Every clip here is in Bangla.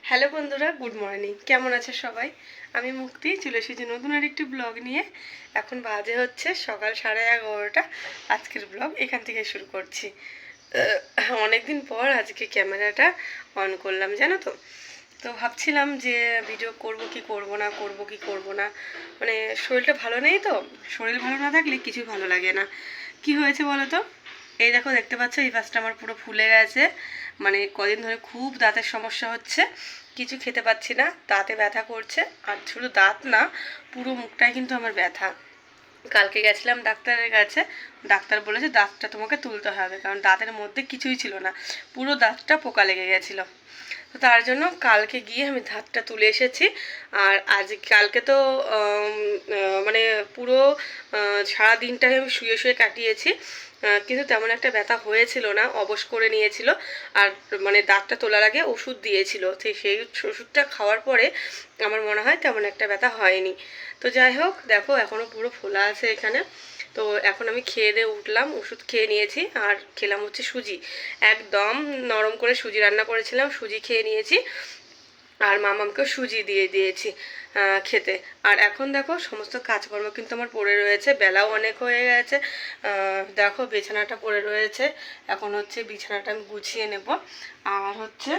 হ্যালো বন্ধুরা, গুড মর্নিং। কেমন আছে সবাই? আমি মুক্তি চলে এসেছি নতুন আর একটি ব্লগ নিয়ে। এখন বাজে হচ্ছে সকাল 11:30। আজকের ব্লগ এখান থেকে শুরু করছি। অনেকদিন পর আজকে ক্যামেরাটা অন করলাম, জানো তো। তো ভাবছিলাম যে ভিডিও করব কি করব না, করব কি করব না, মানে শরীরটা ভালো নেই তো। শরীর ভালো না থাকলে কিছুই ভালো লাগে না। কি হয়েছে বলো তো? এই দেখো, দেখতে পাচ্ছ এই পাশটা আমার পুরো ফুলে গেছে। মানে কদিন ধরে খুব দাঁতের সমস্যা হচ্ছে, কিছু খেতে পাচ্ছি না, দাঁতে ব্যথা করছে। আর শুধু দাঁত না, পুরো মুখটাই কিন্তু আমার ব্যথা। কালকে গেছিলাম ডাক্তারের কাছে, ডাক্তার বলেছে দাঁতটা তোমাকে তুলতে হবে, কারণ দাঁতের মধ্যে কিছুই ছিল না, পুরো দাঁতটা পোকা লেগে গেছিলো। তো তার জন্য কালকে গিয়ে আমি দাঁতটা তুলে এসেছি। আর আজ কালকে তো মানে পুরো সারা দিনটাই আমি শুয়ে শুয়ে কাটিয়েছি, কিন্তু তেমন একটা ব্যথা হয়েছিল না, অবশ করে নিয়েছিল। আর মানে দাঁতটা তোলার আগে ওষুধ দিয়েছিল, সেই ওষুধটা খাওয়ার পরে আমার মনে হয় তেমন একটা ব্যথা হয়নি। তো যাই হোক, দেখো এখনও পুরো ফোলা আছে এখানে। তো এখন আমি খেয়ে দিয়ে উঠলাম, ওষুধ খেয়ে নিয়েছি, আর খেলাম হচ্ছে সুজি। একদম নরম করে সুজি রান্না করেছিলাম, সুজি খেয়ে নিয়েছি। আর মামামকেও সুজি দিয়ে দিয়েছি খেতে। আর এখন দেখো সমস্ত কাজকর্ম কিন্তু আমার পড়ে রয়েছে, বেলাও অনেক হয়ে গেছে। দেখো বিছানাটা পড়ে রয়েছে, এখন হচ্ছে বিছানাটা আমি গুছিয়ে নেব। আর হচ্ছে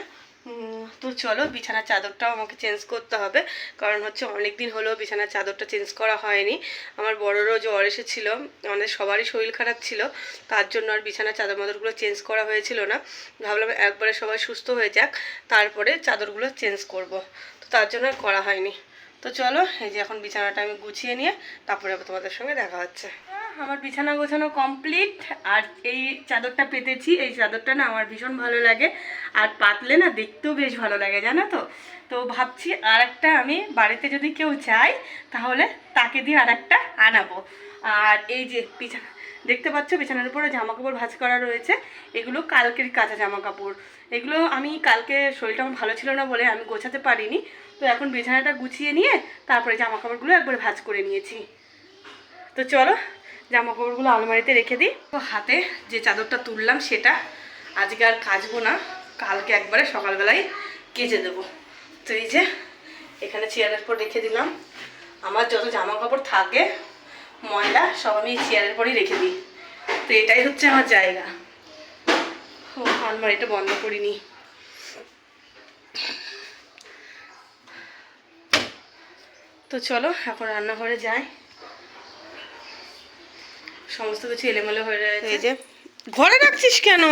তো চলো, বিছানার চাদরটাও আমাকে চেঞ্জ করতে হবে, কারণ হচ্ছে অনেক দিন হলো বিছানার চাদরটা চেঞ্জ করা হয়নি। আমার বড়রও জ্বর এসেছিলো, আমাদের সবারই শরীর খারাপ ছিল, তার জন্য আর বিছানার চাদর মাদরগুলো চেঞ্জ করা হয়েছিল না। ভাবলাম একবারে সবাই সুস্থ হয়ে যাক, তারপরে চাদরগুলো চেঞ্জ করব। তো তার জন্য আর করা হয়নি। তো চলো, এই যে এখন বিছানাটা আমি গুছিয়ে নিয়ে তারপরে তোমাদের সঙ্গে দেখা হচ্ছে। আমার বিছানা গোছানো কমপ্লিট। আর এই চাদরটা পেতেছি, এই চাদরটা না আমার ভীষণ ভালো লাগে, আর পাতলে না দেখতেও বেশ ভালো লাগে, জানো তো। তো ভাবছি আর একটা আমি বাড়িতে যদি কেউ চাই তাহলে তাকে দিয়ে আর একটা আনাবো। আর এই যে বিছানা দেখতে পাচ্ছ, বিছানার উপরে জামা কাপড় ভাঁজ করা রয়েছে, এগুলো কালকের কাঁচা জামা কাপড়। এগুলো আমি কালকে শরীরটা আমার ভালো ছিল না বলে আমি গোছাতে পারিনি। তো এখন বিছানাটা গুছিয়ে নিয়ে তারপরে জামা কাপড়গুলো একবারে ভাঁজ করে নিয়েছি। তো চলো জামা কাপড়গুলো আলমারিতে রেখে দিই। তো হাতে যে চাদরটা তুললাম সেটা আজকে আর কাচবো না, কালকে একবারে সকালবেলায় কেচে দেবো। তো এই যে এখানে চেয়ারের উপর রেখে দিলাম। আমার যত জামা কাপড় থাকে ময়লা সব আমি চেয়ারের পরই রেখে দিই। তো এটাই হচ্ছে আমার জায়গা। ও, আলমারিটা বন্ধ করিনি। তো চলো এখন রান্নাঘরে যাই। সমস্ত কিছু এলোমেলো হয়ে রয়েছে। এই যে ঘরে রাখছিস কেন?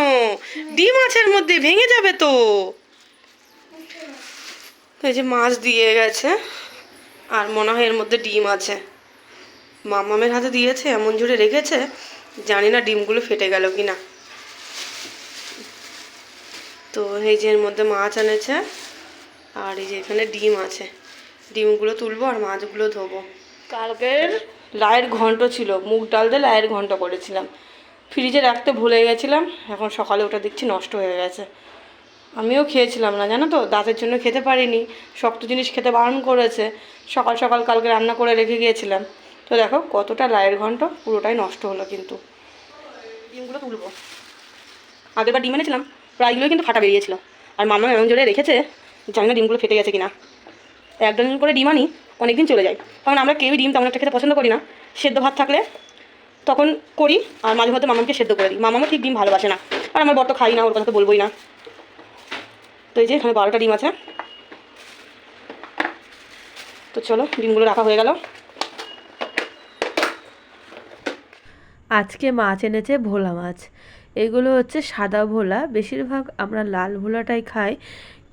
ডিম মাছের মধ্যে ভেঙে যাবে তো। এই যে মাছ দিয়ে গেছে, আর মনে হয় এর মধ্যে ডিম আছে। মামামের হাতে দিয়েছে, এমন জোরে রেখেছে, জানি না ডিমগুলো ফেটে গেল কি না। তো এই যে এর মধ্যে মাছ এনেছে, আর এই যে এখানে ডিম আছে। ডিমগুলো তুলবো আর মাছগুলো ধোবো। কালকের লায়ের ঘন্ট ছিল, মুগ ডাল দিয়ে লায়ের ঘন্ট করেছিলাম, ফ্রিজে রাখতে ভুলে গেছিলাম, এখন সকালে ওটা দেখছি নষ্ট হয়ে গেছে। আমিও খেয়েছিলাম না, জানো তো, দাঁতের জন্য খেতে পারিনি, শক্ত জিনিস খেতে বারণ করেছে। সকাল সকাল কালকে রান্না করে রেখে গিয়েছিলাম। তো দেখো কতটা লায়ের ঘন্ট, পুরোটাই নষ্ট হলো। কিন্তু ডিমগুলো তুলবো। আগেরবার ডিম এনেছিলাম, প্রায়গুলোই কিন্তু ফাটা বেরিয়েছিল, আর মামা এমন জোরে রেখেছে, জানি না ডিমগুলো ফেটে গেছে কিনা। এক ডজন করে ডিম আনি, অনেকদিন চলে যায়, কারণ আমরা কেউই ডিম তেমন একটা খেতে পছন্দ করি না। সেদ্ধ ভাত থাকলে তখন করি, আর মাঝে মধ্যে মামাকে সেদ্ধ করে দিই। মামামও ঠিক ডিম ভালোবাসে না, আর আমার বর তো খাই না, ওর কথা তো বলবোই না। তো এই যে এখানে 12টা ডিম আছে। তো চলো, ডিমগুলো রাখা হয়ে গেল। আজকে মাছ এনেছে ভোলা মাছ। এগুলো হচ্ছে সাদা ভোলা, বেশিরভাগ আমরা লাল ভোলাটাই খাই,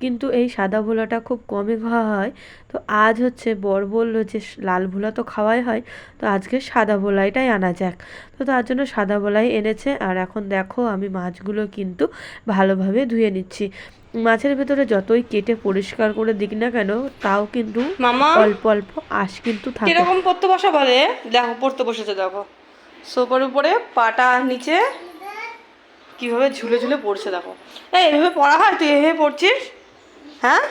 কিন্তু এই সাদা ভোলাটা খুব কমই খাওয়া হয়। তো আজ হচ্ছে বর বললো যে লাল ভোলা তো খাওয়াই হয়, তো আজকে সাদা ভোলাইটাই আনা যাক। তো তার জন্য সাদা ভোলাই এনেছে। আর এখন দেখো আমি মাছগুলো কিন্তু ভালোভাবে ধুয়ে নিচ্ছি। মাছের ভেতরে যতই কেটে পরিষ্কার করে দিক না কেন, তাও কিন্তু মামা অল্প অল্প আঁশ কিন্তু থাকে। কিরকম পড়তে বসা বলে, দেখো পড়তে বসেছে, দেখো সোফার উপরে পাটা নিচে কিভাবে ঝুলে ঝুলে পড়ছে, দেখো। এই এভাবে পড়া হয়? তুই এভাবে পড়ছিস? হ্যাঁ,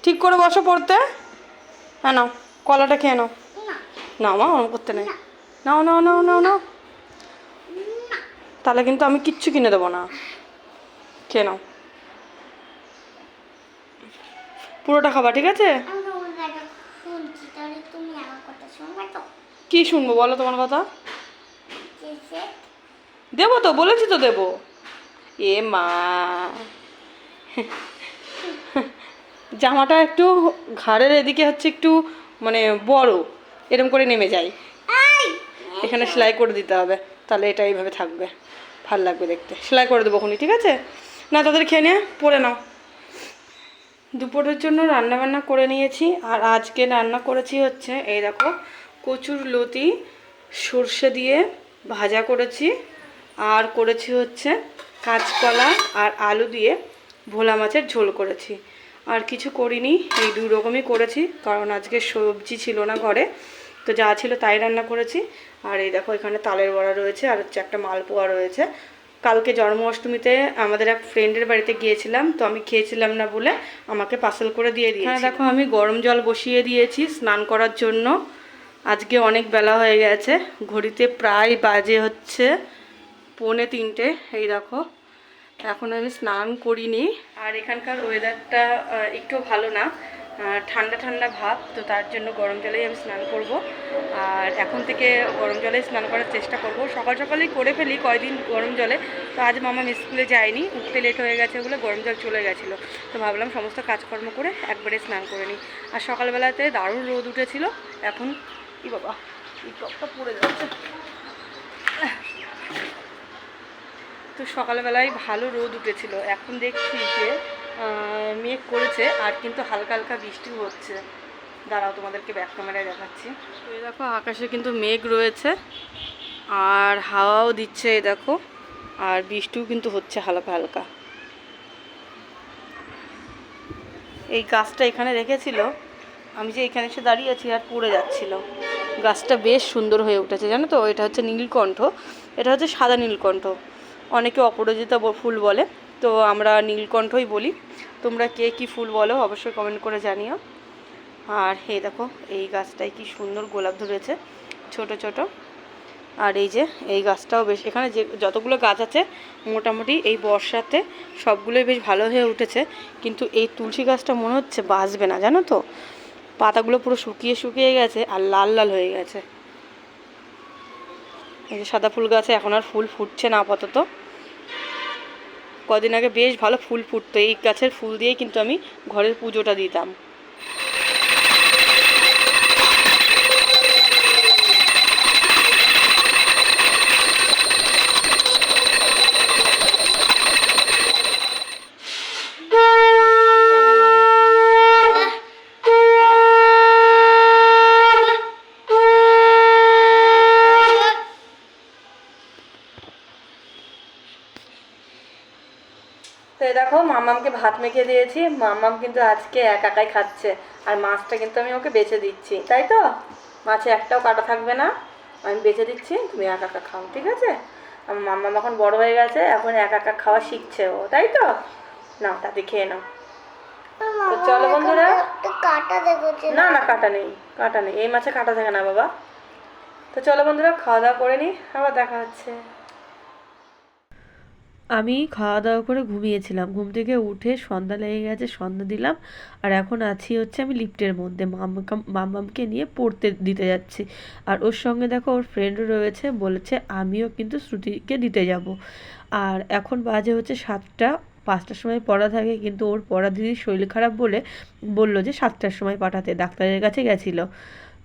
ঠিক করে বসো পড়তে। হ্যাঁ নাও, কলাটা খেয়ে নাও। না মা, ওরম করতে নেই। নাও নাও নাও নাও নাও, তাহলে কিন্তু আমি কিচ্ছু কিনে দেবো না। খেয়ে নাও। পুরোটা খাবা, ঠিক আছে? কি শুনবো বলো তোমার কথা? দেবো তো, বলেছি তো দেবো। এ মা, জামাটা একটু ঘাড়ের এদিকে হচ্ছে একটু মানে বড়, এরকম করে নেমে যায়, এখানে সেলাই করে দিতে হবে, তাহলে এটা এইভাবে থাকবে, ভাল লাগবে দেখতে। সেলাই করে দেবো খুনি, ঠিক আছে? না তাদের খেয়ে নিয়ে পড়ে নাও। দুপুরের জন্য রান্না বান্না করে নিয়েছি, আর আজকে রান্না করেছি হচ্ছে এই দেখো কচুর লতি সর্ষে দিয়ে ভাজা করেছি, আর করেছি হচ্ছে কাঁচকলা আর আলু দিয়ে ভোলা মাছের ঝোল করেছি। আর কিছু করিনি, এই দুই রকমই করেছি, কারণ আজকে সবজি ছিল না ঘরে, তো যা ছিল তাই রান্না করেছি। আর এই দেখো এখানে তালের বড়া রয়েছে, আর হচ্ছে একটা মালপোয়া রয়েছে। কালকে জন্মাষ্টমীতে আমাদের এক ফ্রেন্ডের বাড়িতে গিয়েছিলাম, তো আমি খেয়েছিলাম না বলে আমাকে পার্সেল করে দিয়ে দিয়েছি। হ্যাঁ দেখো আমি গরম জল বসিয়ে দিয়েছি স্নান করার জন্য। আজকে অনেক বেলা হয়ে গেছে, ঘড়িতে প্রায় বাজে হচ্ছে 2:45। এই দেখো এখন আমি স্নান করিনি। আর এখানকার ওয়েদারটা একটু ভালো না, ঠান্ডা ঠান্ডা ভাব, তো তার জন্য গরম জলেই আমি স্নান করব। আর এখন থেকে গরম জলেই স্নান করার চেষ্টা করব। সকাল সকালেই করে ফেলি কয়দিন গরম জলে, তো আজ মামা স্কুলে যায়নি, উঠতে লেট হয়ে গেছে বলে গরম জল চলে গেছিলো, তো ভাবলাম সমস্ত কাজকর্ম করে একবারে স্নান করে নিই। আর সকালবেলাতে দারুণ রোদ উঠেছিল, এখন কি বাবা এই টপটা পড়ে যাচ্ছে। তো সকালবেলায় ভালো রোদ উঠেছিল, এখন দেখছি যে মেঘ করেছে, আর কিন্তু হালকা হালকা বৃষ্টিও হচ্ছে। দাঁড়াও তোমাদেরকে ব্যাক ক্যামেরায় দেখাচ্ছি। তো এই দেখো আকাশে কিন্তু মেঘ রয়েছে, আর হাওয়াও দিচ্ছে, এই দেখো, আর বৃষ্টিও কিন্তু হচ্ছে হালকা হালকা। এই গাছটা এখানে রেখেছিল, আমি যে এখানে এসে দাঁড়িয়ে আছি আর পড়ে যাচ্ছিল। গাছটা বেশ সুন্দর হয়ে উঠেছে জানো তো। এটা হচ্ছে নীলকণ্ঠ, এটা হচ্ছে সাদা নীলকণ্ঠ, অনেকে অপরাজিতা ফুল বলে, তো আমরা নীলকণ্ঠই বলি। তোমরা কে কী ফুল বলো অবশ্যই কমেন্ট করে জানিও। আর এই দেখো এই গাছটায় কি সুন্দর গোলাপ ধরেছে ছোট ছোট। আর এই যে এই গাছটাও বেশ, এখানে যে যতগুলো গাছ আছে মোটামুটি এই বর্ষাতে সবগুলোই বেশ ভালো হয়ে উঠেছে, কিন্তু এই তুলসী গাছটা মনে হচ্ছে বাঁচবে না জানো তো, পাতাগুলো পুরো শুকিয়ে শুকিয়ে গেছে আর লাল লাল হয়ে গেছে। এই যে সাদা ফুল গাছে এখন আর ফুল ফুটছে না আপাতত, কদিন আগে বেশ ভালো ফুল ফুটতো, এই গাছের ফুল দিয়েই কিন্তু আমি ঘরের পুজোটা দিতাম। তো এই দেখো মামামকে ভাত মেখে দিয়েছি, মামাম কিন্তু আজকে একাই খাচ্ছে, আর মাছটা কিন্তু আমি ওকে বেছে দিচ্ছি, তাই তো? মাছে একটাও কাটা থাকবে না, আমি বেছে দিচ্ছি, তুমি একা খাও, ঠিক আছে? আমার মামাম এখন বড় হয়ে গেছে, এখন একা খাওয়া শিখছে ও, তাই তো? নাও তাতে খেয়ে নাও। তো চলো বন্ধুরা, না না কাটা নেই, কাটা নেই, এই মাছে কাটা থাকে না বাবা। তো চলো বন্ধুরা খাওয়া দাওয়া করে নিই, আবার দেখা হচ্ছে। আমি খাওয়া দাওয়া করে ঘুমিয়েছিলাম, ঘুম থেকে উঠে সন্ধ্যা লেগে গেছে, সন্ধ্যা দিলাম। আর এখন আছি হচ্ছে আমি লিফটের মধ্যে, মাম্মামকে নিয়ে পড়তে দিতে যাচ্ছি। আর ওর সঙ্গে দেখো ওর ফ্রেন্ডও রয়েছে, বলেছে আমিও কিন্তু শ্রুতিকে দিতে যাব। আর এখন বাজে হচ্ছে 7টা, 5টার সময় পড়া থাকে, কিন্তু ওর পড়া দিদির শরীর খারাপ বলে বললো যে 7টার সময় পাঠাতে, ডাক্তারের কাছে গেছিলো।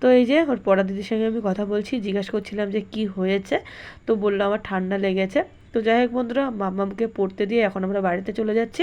তো এই যে ওর পড়া দিদির সঙ্গে আমি কথা বলছি, জিজ্ঞাসা করছিলাম যে কি হয়েছে, তো বললো আমার ঠান্ডা লেগেছে। তো যাই হোক বন্ধুরা, মাম্মামকে পড়তে দিয়ে এখন আমরা বাড়িতে চলে যাচ্ছি।